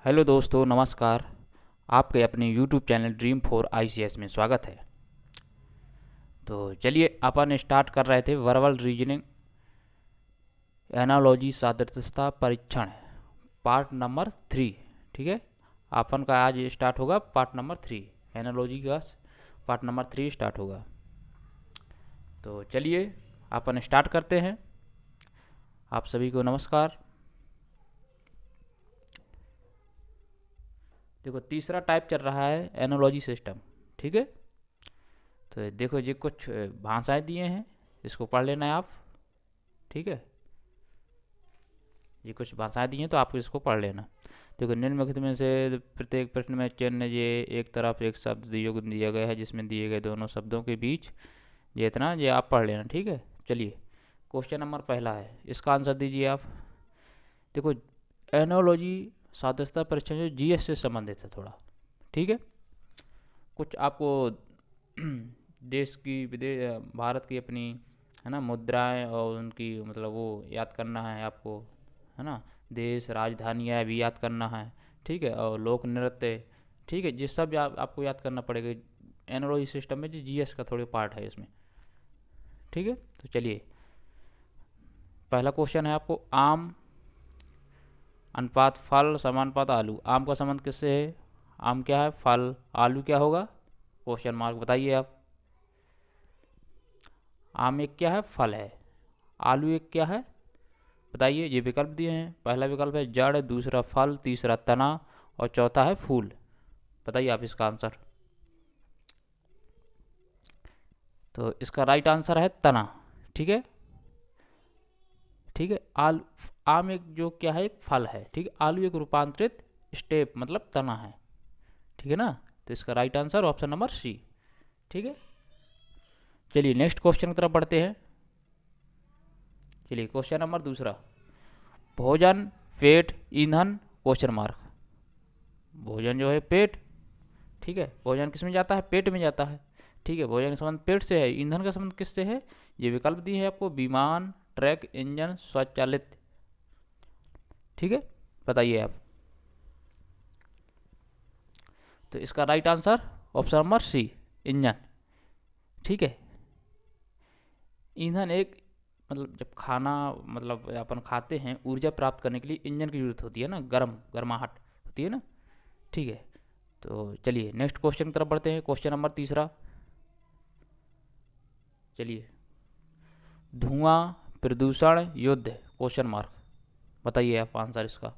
Hello दोस्तों, नमस्कार। आपके अपने YouTube channel dream for ICS में स्वागत है। तो चलिए, अपन स्टार्ट कर रहे थे वर्बल रीजनिंग एनालॉजी सादृश्यता परीक्षण पार्ट नंबर 3। ठीक है, अपन का आज स्टार्ट होगा पार्ट नंबर 3। एनालॉजी का पार्ट नंबर 3 स्टार्ट होगा। तो चलिए अपन स्टार्ट करते हैं। आप सभी को नमस्कार। देखो, तीसरा टाइप चल रहा है एनालॉजी सिस्टम। ठीक है, तो देखो ये कुछ भाषाएं दिए हैं, इसको पढ़ लेना है आप। ठीक है, ये कुछ भाषाएं दी हैं तो आपको इसको पढ़ लेना। देखो, निम्नलिखित में से प्रत्येक प्रश्न में चिन्ह ये एक तरफ एक शब्द दिया गया है जिसमें दिए गए दोनों शब्दों के बीच ये इतना ये आप पढ़ लेना। ठीक है, चलिए क्वेश्चन नंबर पहला है, इसका आंसर दीजिए आप। देखो, एनोलॉजी सादृश्यता परीक्षण जो जीएस से संबंधित है थोड़ा। ठीक है, कुछ आपको देश की विदेश भारत की अपनी है ना मुद्राएं और उनकी मतलब वो याद करना है आपको, है ना। देश राजधानियाँ भी याद करना है। ठीक है, और लोक नृत्य। ठीक है, ये सब आपको याद करना पड़ेगा। एनोलॉजी सिस्टम में जो जीएस का थोड़े पार्ट है इसमें। ठीक है, तो चलिए पहला क्वेश्चन है आपको, आम अनुपात फल समानुपात आलू। आम का संबंध किससे है? आम क्या है? फल। आलू क्या होगा? Question mark. बताइए आप। आम एक क्या है? फल है। आलू एक क्या है? बताइए। ये विकल्प दिए हैं, पहला विकल्प है जड़, दूसरा फल, तीसरा तना और चौथा है फूल। बताइए आप इसका आंसर। तो इसका राइट आंसर है तना। ठीक है, ठीक है। आम एक जो क्या है, एक फल है। ठीक है, आलू एक रूपांतरित स्टेप मतलब तना है। ठीक है ना, तो इसका right answer option number C. ठीक है, चलिए नेक्स्ट क्वेश्चन की तरफ बढ़ते हैं। चलिए क्वेश्चन नंबर दूसरा, भोजन पेट ईंधन क्वेश्चन मार्क। भोजन जो है पेट। ठीक है, भोजन किस में जाता है? पेट में जाता है। ठीक है, भोजन का संबंध पेट से है। ईंधन का संबंध किससे है? ये विकल्प दिए हैं आपको, विमान, ट्रक, इंजन, स्वचालित। ठीक है, बताइए आप। तो इसका right answer option number C, engine. ठीक है, ईंधन एक मतलब जब खाना मतलब अपन खाते हैं ऊर्जा प्राप्त करने के लिए इंजन की जरूरत होती है ना, गर्माहट होती है ना। ठीक है, तो चलिए नेक्स्ट क्वेश्चन की तरफ बढ़ते हैं। क्वेश्चन नंबर तीसरा, चलिए, धुआं प्रदूषण युद्ध क्वेश्चन मार्क। बताइए आप आंसर इसका।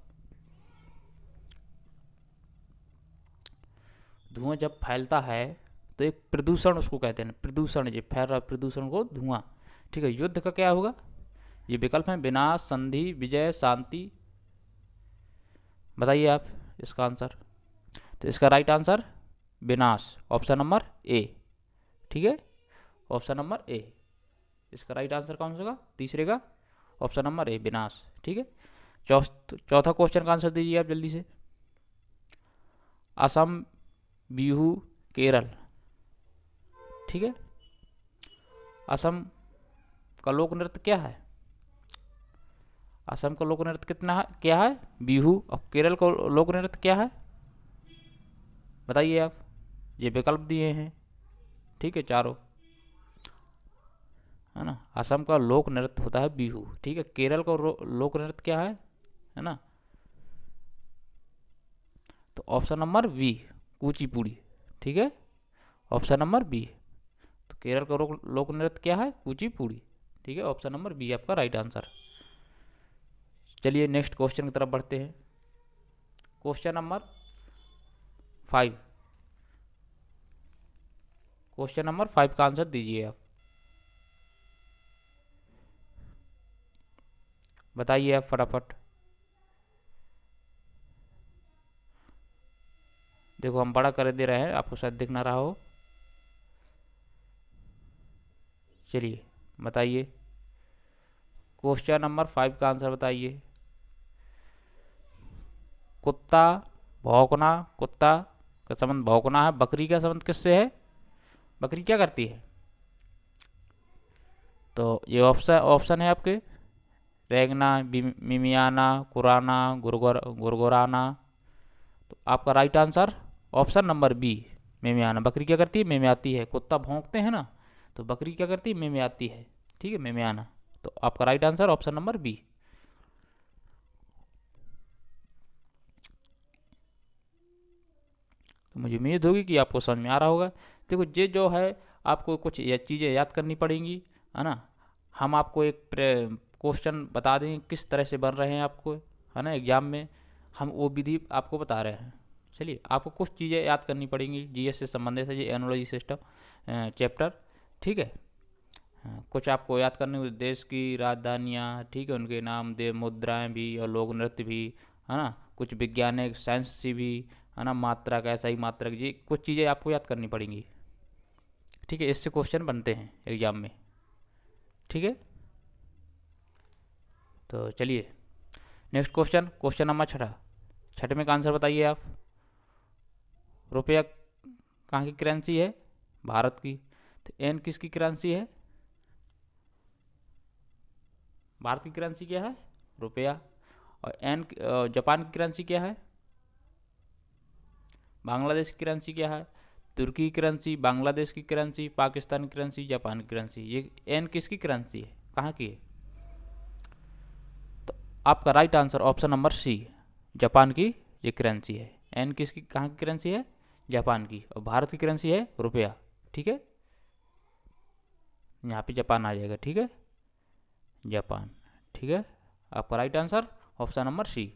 धुआं जब फैलता है तो एक प्रदूषण उसको कहते हैं। प्रदूषण जो फैल रहा प्रदूषण को धुआं। ठीक है, युद्ध का क्या होगा? ये विकल्प है विनाश, संधि, विजय, शांति। बताइए आप इसका आंसर। तो इसका राइट आंसर विनाश, ऑप्शन नंबर ए। ठीक है, ऑप्शन नंबर ए इसका राइट आंसर कौन सा होगा? तीसरे का ऑप्शन नंबर ए, विनाश। ठीक है, चौथा क्वेश्चन का आंसर दीजिए आप जल्दी से। असम, बिहू, केरल। ठीक है, असम का लोक नृत्य क्या है? असम का लोक नृत्य कितना है, क्या है? बिहू। और केरल का लोक नृत्य क्या है? बताइए आप। ये विकल्प दिए हैं। ठीक है, चारों, है ना। असम का लोक नृत्य होता है बिहू। ठीक है, केरल का लोक नृत्य क्या है ना। तो ऑप्शन नंबर बी, कुचिपुड़ी। ठीक है, ऑप्शन नंबर बी। तो केरल का लोक नृत्य क्या है? कुचिपुड़ी। ठीक है, ऑप्शन नंबर बी आपका राइट आंसर। चलिए नेक्स्ट क्वेश्चन की तरफ बढ़ते हैं। Question number 5। क्वेश्चन नंबर 5 का आंसर दीजिए आप। बताइए आप फटाफट। देखो, हम बड़ा कर दे रहे हैं, आपको शायद दिख ना रहा हो। चलिए बताइए, क्वेश्चन नंबर 5 का आंसर बताइए। कुत्ता, भौंकना। कुत्ता का संबंध भौंकना है। बकरी का संबंध किससे है? बकरी क्या करती है? तो ये ऑप्शन ऑप्शन है आपके, रेंगना, मिमियाना, कुराना, गुरगुराना। तो आपका right answer option number B, में आना। बकरी क्या करती है? में आती है। कुत्ता भौंकते हैं ना, तो बकरी क्या करती है? में आती है। ठीक है, में आना। तो आपका right answer option number B. तो मुझे उम्मीद होगी कि आपको समझ में आ रहा होगा। देखो ये जो है, आपको कुछ ये चीज़ें याद करनी पड़ेंगी, है ना। हम आपको एक क्वेश्चन बता दें किस तरह से बन रहे हैं आपको, है ना, एग्जाम में हम वो विधि आपको बता रहे हैं। चलिए, आपको कुछ चीज़ें याद करनी पड़ेंगी जीएस से संबंधित है, ये एनोलॉजी सिस्टम चैप्टर। ठीक है, कुछ आपको याद करने होंगे, देश की राजधानियाँ, ठीक है, उनके नाम, दे मुद्राएं भी और लोक नृत्य भी, है ना, कुछ वैज्ञानिक साइंस से भी, है ना, मात्रक, ऐसा ही मात्रक जी, कुछ चीज़ें आपको याद करनी पड़ेंगी। ठीक है, इससे क्वेश्चन बनते हैं एग्जाम में। ठीक है, तो चलिए नेक्स्ट क्वेश्चन, क्वेश्चन नंबर छठा। छठे में का आंसर बताइए आप। रुपया कहाँ की करेंसी है? भारत की। तो एन किसकी करेंसी है? भारत की करेंसी क्या है? रुपया। और एन जापान की करेंसी क्या है? बांग्लादेश की करेंसी क्या है? तुर्की की करेंसी, बांग्लादेश की करेंसी, पाकिस्तान की करेंसी, जापान की करेंसी। ये एन किसकी करेंसी है? कहाँ की है? तो आपका right answer option number C, Japan की ये करेंसी है। एन किसकी, कहाँ की करेंसी है? जापान की। और भारत की करेंसी है रुपया। ठीक है, यहाँ पे जापान आ जाएगा। ठीक है, जापान। ठीक है, आपका right answer option number C.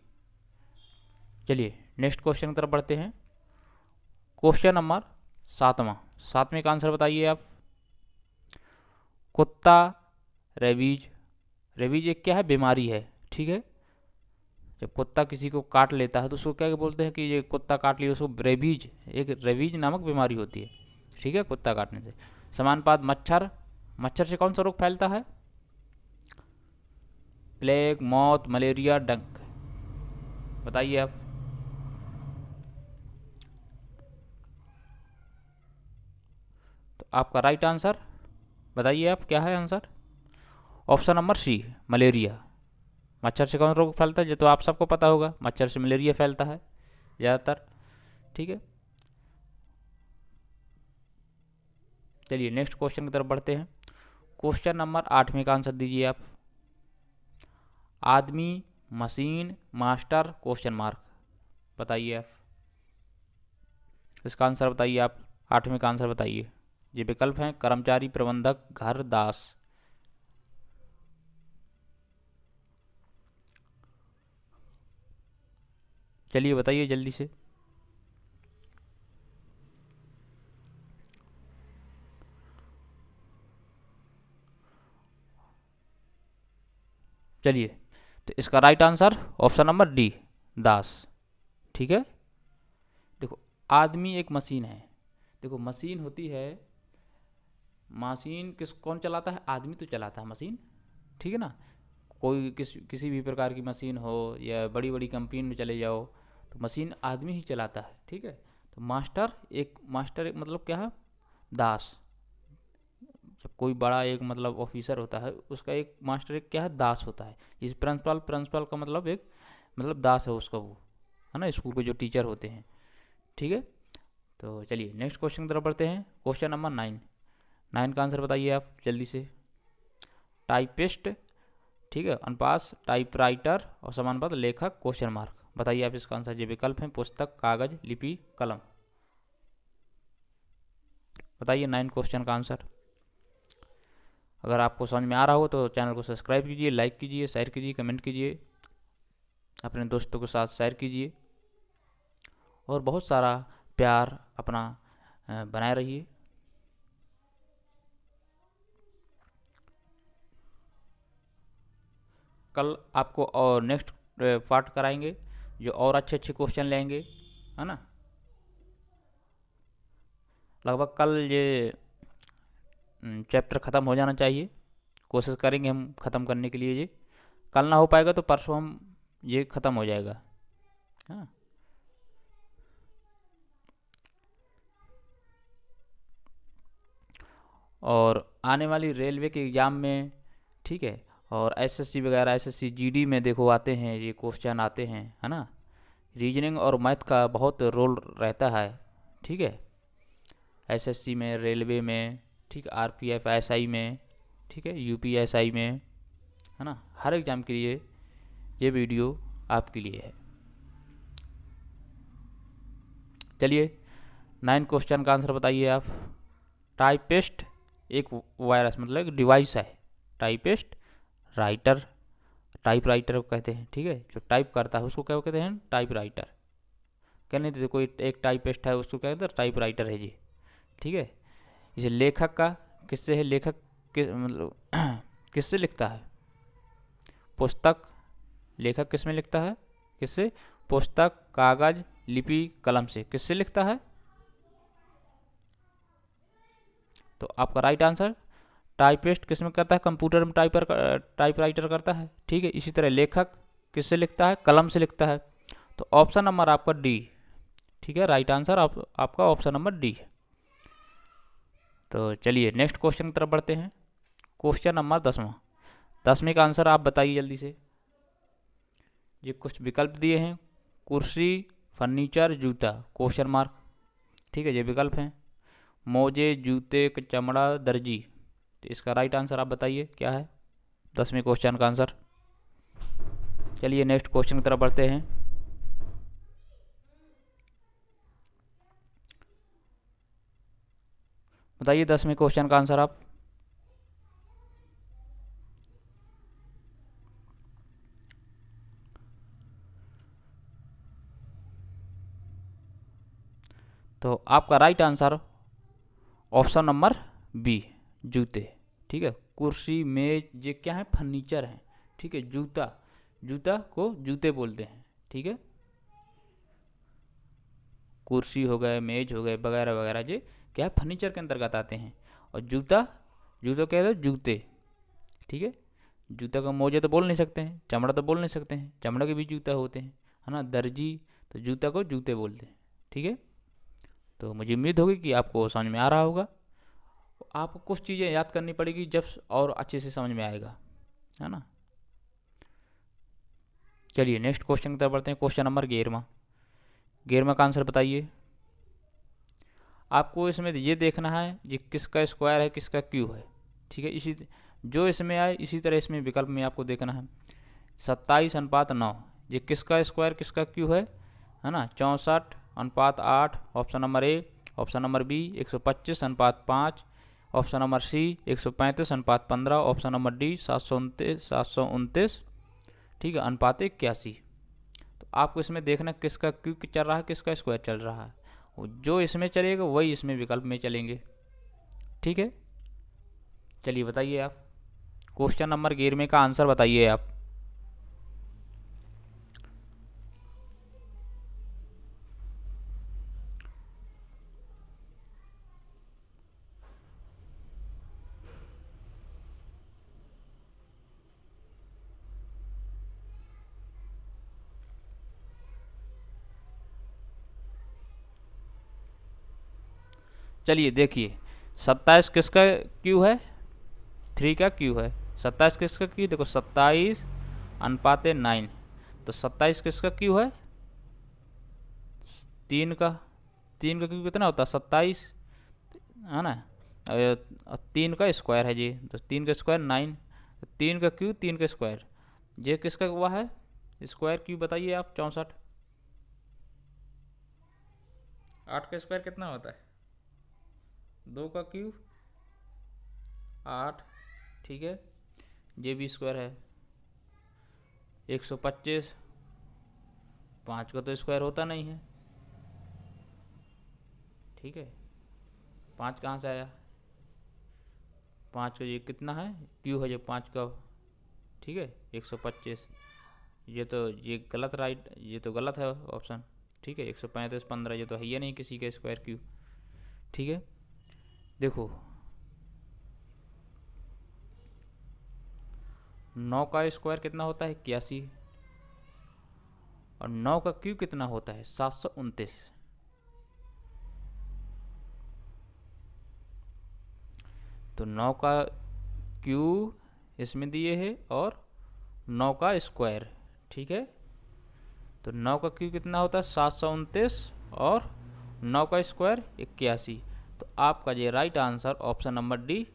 चलिए नेक्स्ट क्वेश्चन की तरफ बढ़ते हैं। क्वेश्चन नंबर सातवां। सातवें का आंसर बताइए आप। कुत्ता रेबीज, रेबीज एक क्या है? बीमारी है। ठीक है, जब कुत्ता किसी को काट लेता है तो उसको क्या बोलते हैं कि ये कुत्ता काट लिया, उसको रेबीज, एक रेबीज नामक बीमारी होती है। ठीक है, कुत्ता काटने से। समानुपात मच्छर, मच्छर से कौन सा रोग फैलता है? प्लेग, मौत, मलेरिया, डंक। बताइए आप। तो आपका राइट आंसर बताइए आप, क्या है answer? Option number C, malaria. मच्छर से कौन रोग फैलता है? ये तो आप सबको पता होगा, मच्छर से मलेरिया फैलता है ज़्यादातर। ठीक है, चलिए नेक्स्ट क्वेश्चन की तरफ बढ़ते हैं। क्वेश्चन नंबर आठवें का आंसर दीजिए आप। आदमी, मशीन, मास्टर, क्वेश्चन मार्क। बताइए आप इसका आंसर, बताइए आप। आठवें का आंसर बताइए। ये विकल्प हैं कर्मचारी, प्रबंधक, घर, दास। चलिए बताइए जल्दी से। चलिए, तो इसका right answer option number D, दास। ठीक है, देखो आदमी एक मशीन है। देखो मशीन होती है, मशीन कौन चलाता है? आदमी तो चलाता है मशीन। ठीक है ना, कोई किसी भी प्रकार की मशीन हो या बड़ी बड़ी कंपनी में चले जाओ, तो मशीन आदमी ही चलाता है। ठीक है, तो मास्टर एक मतलब क्या है? दास। जब कोई बड़ा एक मतलब ऑफिसर होता है, उसका एक मास्टर एक क्या है? दास होता है। इस प्रिंसिपल का मतलब एक मतलब दास है उसका, वो है ना, स्कूल के जो टीचर होते हैं। ठीक है, तो चलिए नेक्स्ट क्वेश्चन की तरफ बढ़ते हैं। Question number nine. नाइन का आंसर बताइए आप जल्दी से। टाइपिस्ट, ठीक है, अनपास, टाइपराइटर और समानुपात लेखक, क्वेश्चन मार्क। बताइए आप इसका आंसर। ये विकल्प हैं पुस्तक, कागज, लिपि, कलम। बताइए नाइन क्वेश्चन का आंसर। अगर आपको समझ में आ रहा हो तो चैनल को सब्सक्राइब कीजिए, लाइक कीजिए, शेयर कीजिए, कमेंट कीजिए, अपने दोस्तों के साथ शेयर कीजिए और बहुत सारा प्यार अपना बनाए रहिए। कल आपको और नेक्स्ट पार्ट कराएंगे, जो और अच्छे अच्छे क्वेश्चन लेंगे, है ना। लगभग कल ये चैप्टर ख़त्म हो जाना चाहिए। कोशिश करेंगे हम ख़त्म करने के लिए। ये कल ना हो पाएगा तो परसों हम ये ख़त्म हो जाएगा, है ना। और आने वाली रेलवे के एग्ज़ाम में, ठीक है, और एसएससी वगैरह, एसएससी जीडी में देखो आते हैं ये क्वेश्चन आते हैं, है ना। रीजनिंग और मैथ का बहुत रोल रहता है, ठीक है। एसएससी में, रेलवे में, ठीक, आरपीएफ एसआई में, ठीक है, यूपीएसआई में, है ना, हर एग्ज़ाम के लिए ये वीडियो आपके लिए है। चलिए 9 क्वेश्चन का आंसर बताइए आप। टाइपिस्ट एक वायरस मतलब एक डिवाइस है। टाइपिस्ट, राइटर, टाइप राइटर को कहते हैं, ठीक है, जो टाइप करता है उसको क्या कहते हैं, टाइप राइटर। कहने देते कोई एक टाइपिस्ट है उसको क्या कहते हैं, टाइप राइटर है जी, ठीक है। इसे लेखक का किससे है, लेखक मतलब किससे लिखता है, पुस्तक, लेखक किस में लिखता है, किससे, पुस्तक, कागज, लिपि, कलम से, किससे लिखता है। तो आपका राइट आंसर टाइपिस्ट किस में करता है, कंप्यूटर में टाइप राइटर करता है, ठीक है। इसी तरह लेखक किससे लिखता है, कलम से लिखता है। तो ऑप्शन नंबर आपका डी, ठीक है, राइट आंसर आपका ऑप्शन नंबर डी है। तो चलिए नेक्स्ट क्वेश्चन की तरफ बढ़ते हैं। क्वेश्चन नंबर 10वां। 10वें का आंसर आप बताइए जल्दी से। ये कुछ विकल्प दिए हैं, कुर्सी, फर्नीचर, जूता, क्वेश्चन मार्क, ठीक है, ये विकल्प हैं। मोजे, जूते, चमड़ा, दर्जी। तो इसका राइट आंसर आप बताइए क्या है 10वें क्वेश्चन का आंसर। चलिए नेक्स्ट क्वेश्चन की तरफ बढ़ते हैं। बताइए 10वें क्वेश्चन का आंसर आप। तो आपका right answer option number B, जूते, ठीक है। कुर्सी, मेज, ये क्या है, फर्नीचर है, ठीक है। जूता, जूता को जूते बोलते हैं, ठीक है। कुर्सी हो गए, मेज हो गए, वगैरह वगैरह, ये क्या है, फर्नीचर के अंतर्गत आते हैं। और जूता, जूता क्या है, जूते, ठीक है। जूता का मोजे तो बोल नहीं सकते हैं, चमड़ा तो बोल नहीं सकते हैं, चमड़ा के भी जूता होते हैं, है ना। दर्जी, तो जूता को जूते बोलते हैं, ठीक है। तो मुझे उम्मीद होगी कि आपको समझ में आ रहा होगा। आपको कुछ चीज़ें याद करनी पड़ेगी जब और अच्छे से समझ में आएगा, है ना। चलिए नेक्स्ट क्वेश्चन की तरफ बढ़ते हैं। Question number 11वां। 11वां का आंसर बताइए। आपको इसमें ये देखना है ये किसका स्क्वायर है, किसका क्यूब है, ठीक है। इसी जो इसमें आए इसी तरह इसमें विकल्प में आपको देखना है। 27:9, ये किसका स्क्वायर किसका क्यूब है ना। 64:8, option number A. Option number B 125:5, option number C 135:15, option number D 729, ठीक है, अनुपात 81। तो आपको इसमें देखना किसका क्यूब चल रहा है, किसका स्क्वायर चल रहा है। जो इसमें चलेगा वही इसमें विकल्प में चलेंगे, ठीक है। चलिए बताइए आप क्वेश्चन नंबर 11 का आंसर बताइए आप। चलिए देखिए 27 किसका क्यू है, 3 का क्यू है। 27 किसका क्यू, देखो 27:9। तो 27 किसका क्यू है, 3 का। 3 का क्यू कितना होता है 27, है ना। 3 का स्क्वायर है जी, तो 3 का स्क्वायर 9। 3 का क्यू 3 का स्क्वायर, ये किसका हुआ है स्क्वायर क्यू बताइए आप। 64। 8 का स्क्वायर कितना होता है, 2 का क्यू 8, ठीक है। ये भी स्क्वायर है 125। 5 का तो स्क्वायर होता नहीं है, ठीक है। 5 कहाँ से आया, 5 का ये कितना है क्यू है जो 5 का, ठीक है 125। ये गलत राइट, ये तो गलत है ऑप्शन, ठीक है। 135:15 ये तो है ही नहीं किसी का स्क्वायर क्यू, ठीक है। देखो 9 का स्क्वायर कितना होता है 81, और 9 का क्यू कितना होता है 729। तो 9 का क्यू इसमें दिए है और 9 का स्क्वायर, ठीक है। तो 9 का क्यूब कितना होता है 729 और 9 का स्क्वायर 81। तो आपका ये right answer option number D,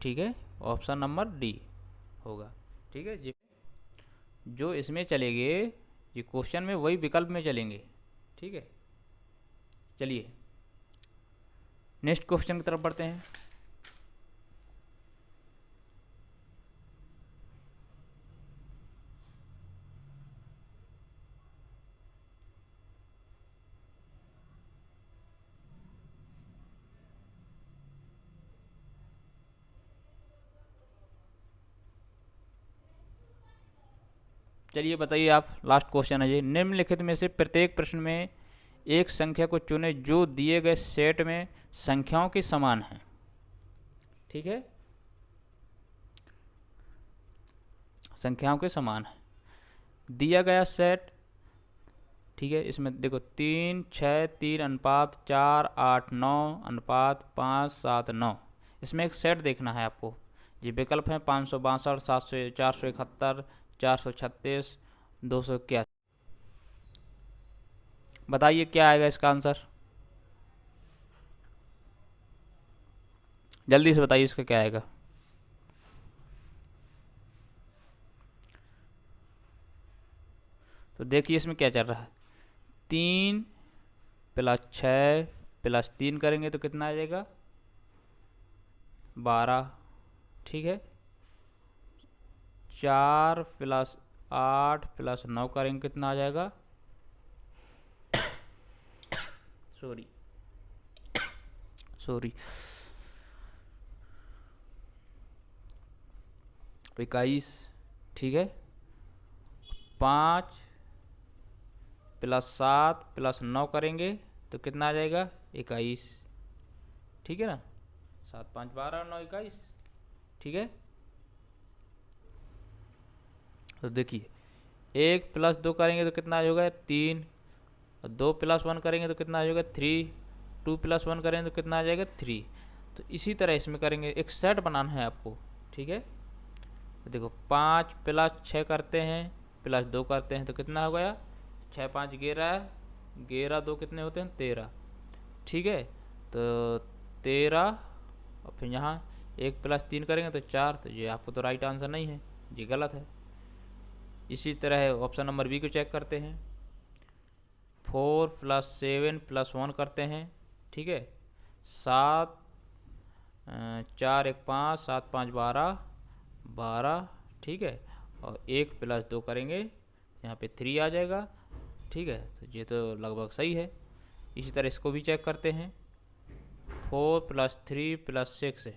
ठीक है, ऑप्शन नंबर डी होगा। ठीक है जी, जो इसमें चलेंगे ये क्वेश्चन में वही विकल्प में चलेंगे। ठीक है, चलिए नेक्स्ट क्वेश्चन की तरफ बढ़ते हैं। चलिए बताइए आप, लास्ट क्वेश्चन है ये। निम्नलिखित में से प्रत्येक प्रश्न में एक संख्या को चुने जो दिए गए सेट में संख्याओं के समान है। ठीक है, संख्याओं के समान है दिया गया सेट। ठीक है, इसमें देखो 3 6 3 अनुपात 4 8 9 अनुपात 5 7 9, इसमें एक सेट देखना है आपको। ये विकल्प है 562 700 471 436 281। बताइए क्या आएगा इसका आंसर, जल्दी से बताइए इसका क्या आएगा। तो देखिए इसमें क्या चल रहा है, 3 + 6 + 3 करेंगे तो कितना आ जाएगा 12। ठीक है, 4 + 8 + 9 करेंगे कितना आ जाएगा, सॉरी 21। ठीक है, 5 + 7 + 9 करेंगे तो कितना आ जाएगा 21। ठीक है ना, 7 5 12 और 9 21। ठीक है, तो देखिए 1 + 2 करेंगे तो कितना आ जाएगा 3, और 2 + 1 करेंगे तो कितना आ जाएगा 3, 2 + 1 करेंगे तो कितना आ जाएगा 3। तो इसी तरह इसमें करेंगे, एक सेट बनाना है आपको। ठीक है, तो देखो 5 + 6 करते हैं + 2 करते हैं तो कितना हो गया 6 5 11, 11 2 कितने होते हैं 13। ठीक है, तो 13, और फिर यहाँ 1 + 3 करेंगे तो 4। तो ये आपको तो राइट आंसर नहीं है, ये गलत है। इसी तरह ऑप्शन नंबर बी को चेक करते हैं, 4 + 7 + 1 करते हैं। ठीक है, 7 4 1 5 7 5 12 12। ठीक है, और 1 + 2 करेंगे यहाँ पे 3 आ जाएगा। ठीक है, तो ये तो लगभग सही है। इसी तरह इसको भी चेक करते हैं, 4 + 3 + 6 है।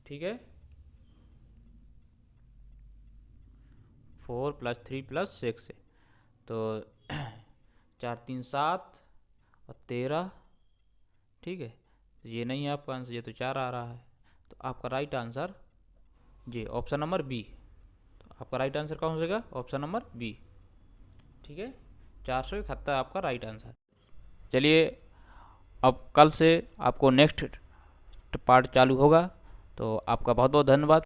ठीक है, 4 + 3 + 6 है, तो 4 3 7 और 13। ठीक है, तो ये नहीं है आपका आंसर, ये तो 4 आ रहा है। तो आपका राइट आंसर जी ऑप्शन नंबर बी। तो आपका राइट आंसर कौन हो जाएगा, ऑप्शन नंबर बी। ठीक है, 471 आपका राइट आंसर। चलिए अब कल से आपको नेक्स्ट पार्ट चालू होगा, तो आपका बहुत बहुत धन्यवाद।